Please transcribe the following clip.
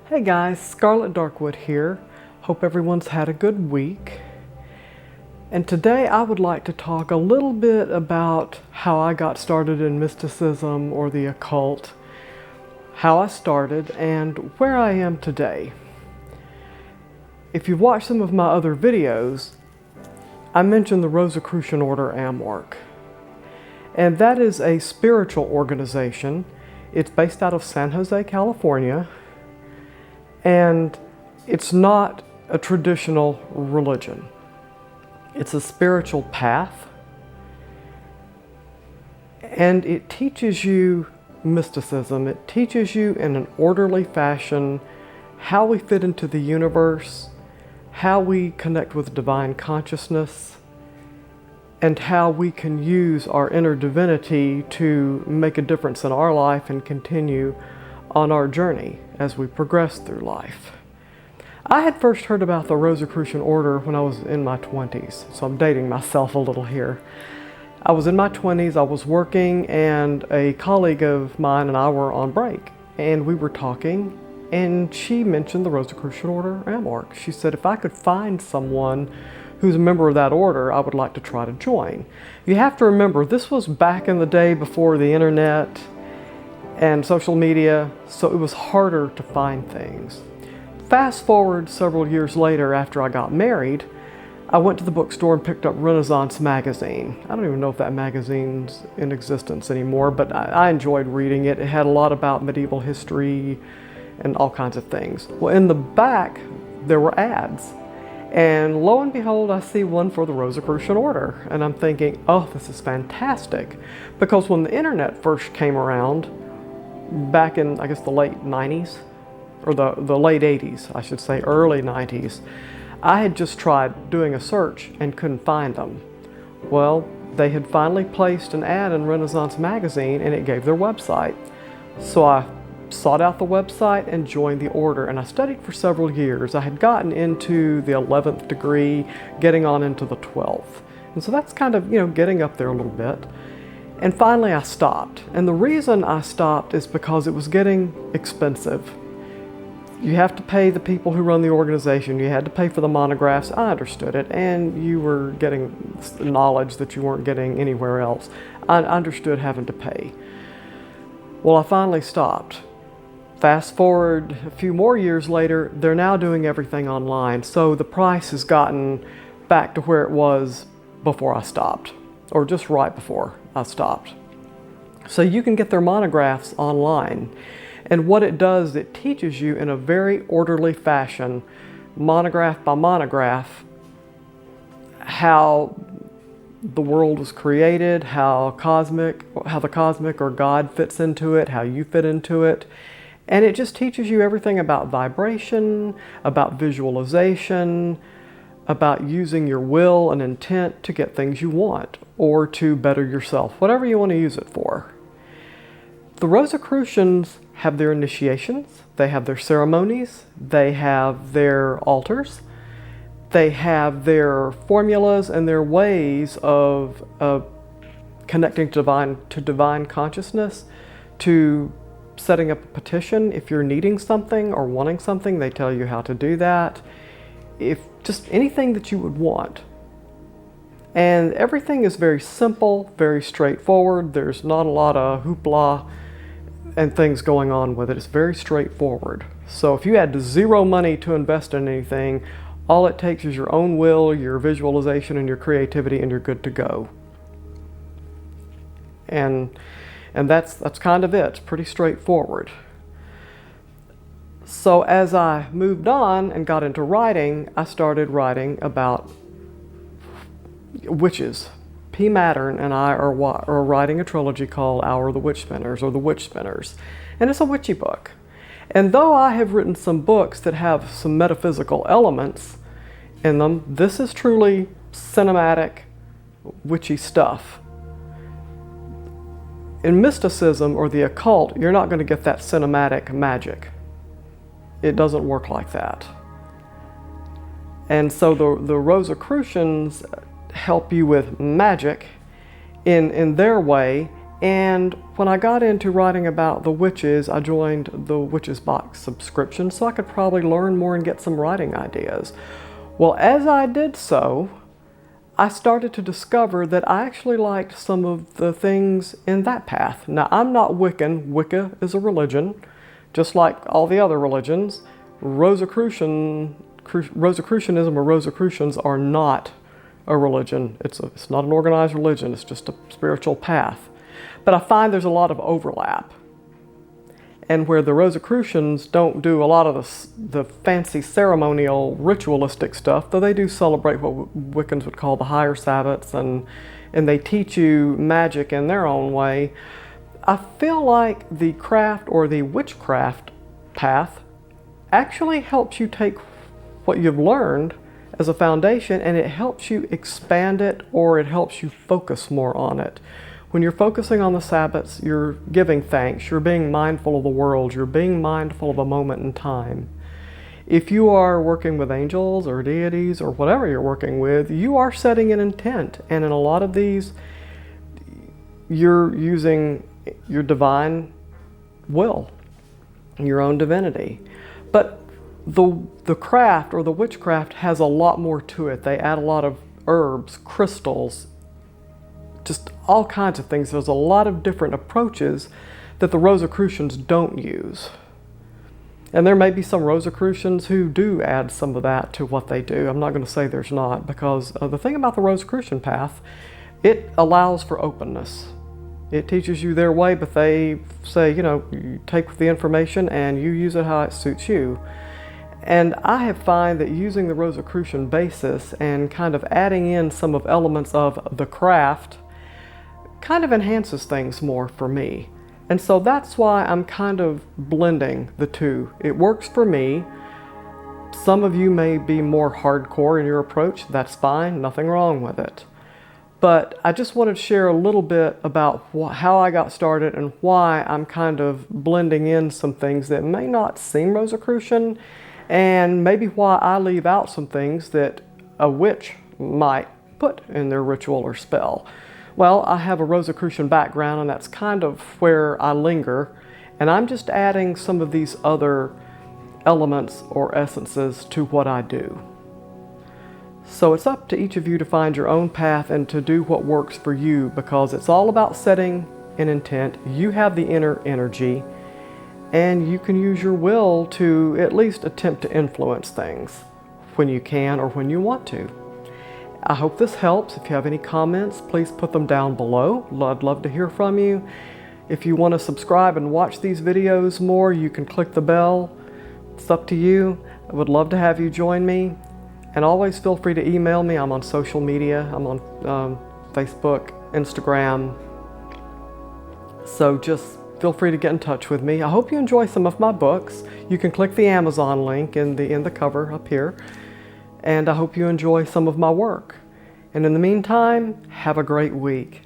Hey guys, Scarlet Darkwood here. Hope everyone's had a good week. And today I would like to talk a little bit about how I got started in mysticism or the occult, how I started, and where I am today. If you've watched some of my other videos, I mentioned the Rosicrucian Order Amwork. And that is a spiritual organization. It's based out of San Jose, California. And it's not a traditional religion. It's a spiritual path. And it teaches you mysticism. It teaches you in an orderly fashion how we fit into the universe, how we connect with divine consciousness, and how we can use our inner divinity to make a difference in our life and continue on our journey as we progress through life. I had first heard about the Rosicrucian Order when I was in my 20s, so I'm dating myself a little here. I was in my 20s, I was working, and a colleague of mine and I were on break, and we were talking, and she mentioned the Rosicrucian Order Amwork. She said if I could find someone who's a member of that order, I would like to try to join. You have to remember, this was back in the day before the internet and social media, so it was harder to find things. Fast forward several years later, after I got married, I went to the bookstore and picked up Renaissance magazine. I don't even know if that magazine's in existence anymore, but I enjoyed reading it. It had a lot about medieval history and all kinds of things. Well, in the back, there were ads. And lo and behold, I see one for the Rosicrucian Order. And I'm thinking, oh, this is fantastic. Because when the internet first came around, back in, I guess, the late 90s, or the late 80s, I should say, early 90s, I had just tried doing a search and couldn't find them. Well, they had finally placed an ad in Renaissance magazine and it gave their website. So I sought out the website and joined the order, and I studied for several years. I had gotten into the 11th degree, getting on into the 12th. And so that's kind of, getting up there a little bit. And finally I stopped. And the reason I stopped is because it was getting expensive. You have to pay the people who run the organization. You had to pay for the monographs. I understood it. And you were getting knowledge that you weren't getting anywhere else. I understood having to pay. Well, I finally stopped. Fast forward a few more years later, they're now doing everything online. So the price has gotten back to where it was before I stopped, or just right before I stopped. So you can get their monographs online. And what it does, it teaches you in a very orderly fashion, monograph by monograph, how the world was created, how the cosmic or God fits into it, how you fit into it. And it just teaches you everything about vibration, about visualization, about using your will and intent to get things you want or to better yourself, whatever you want to use it for. The Rosicrucians have their initiations, they have their ceremonies, they have their altars, they have their formulas and their ways of connecting to divine consciousness, to setting up a petition. If you're needing something or wanting something, they tell you how to do that. If just anything that you would want. And everything is very simple, very straightforward. There's not a lot of hoopla and things going on with it. It's very straightforward. So if you had zero money to invest in anything, all it takes is your own will, your visualization, and your creativity, and you're good to go. And that's kind of it. It's pretty straightforward. So as I moved on and got into writing, I started writing about witches. P. Mattern and I are writing a trilogy called Hour of the Witch Spinners, or The Witch Spinners. And it's a witchy book. And though I have written some books that have some metaphysical elements in them, this is truly cinematic, witchy stuff. In mysticism or the occult, you're not going to get that cinematic magic. It doesn't work like that. And so the Rosicrucians help you with magic in their way, And when I got into writing about the witches, I joined the Witches Box subscription so I could probably learn more and get some writing ideas. Well, as I did so, I started to discover that I actually liked some of the things in that path. Now, I'm not Wiccan. Wicca is a religion, just like all the other religions. Rosicrucianism or Rosicrucians are not a religion. It's not an organized religion. It's just a spiritual path. But I find there's a lot of overlap. And where the Rosicrucians don't do a lot of the fancy ceremonial ritualistic stuff, though they do celebrate what Wiccans would call the higher Sabbats, and they teach you magic in their own way, I feel like the craft or the witchcraft path actually helps you take what you've learned as a foundation and it helps you expand it, or it helps you focus more on it. When you're focusing on the Sabbats, you're giving thanks, you're being mindful of the world, you're being mindful of a moment in time. If you are working with angels or deities or whatever you're working with, you are setting an intent. And in a lot of these, you're using your divine will, your own divinity. But the craft or the witchcraft has a lot more to it. They add a lot of herbs, crystals, just all kinds of things. There's a lot of different approaches that the Rosicrucians don't use. And there may be some Rosicrucians who do add some of that to what they do. I'm not going to say there's not, because the thing about the Rosicrucian path, it allows for openness. It teaches you their way, but they say, you know, you take the information and you use it how it suits you. And I have found that using the Rosicrucian basis and kind of adding in some of elements of the craft kind of enhances things more for me. And so that's why I'm kind of blending the two. It works for me. Some of you may be more hardcore in your approach. That's fine, nothing wrong with it. But I just wanted to share a little bit about how I got started and why I'm kind of blending in some things that may not seem Rosicrucian, and maybe why I leave out some things that a witch might put in their ritual or spell. Well, I have a Rosicrucian background, and that's kind of where I linger, and I'm just adding some of these other elements or essences to what I do. So it's up to each of you to find your own path and to do what works for you, because it's all about setting an intent. You have the inner energy, and you can use your will to at least attempt to influence things when you can or when you want to. I hope this helps. If you have any comments, please put them down below. I'd love to hear from you. If you want to subscribe and watch these videos more, you can click the bell. It's up to you. I would love to have you join me. And always feel free to email me. I'm on social media. I'm on Facebook, Instagram. So just feel free to get in touch with me. I hope you enjoy some of my books. You can click the Amazon link in the cover up here. And I hope you enjoy some of my work. And in the meantime, have a great week.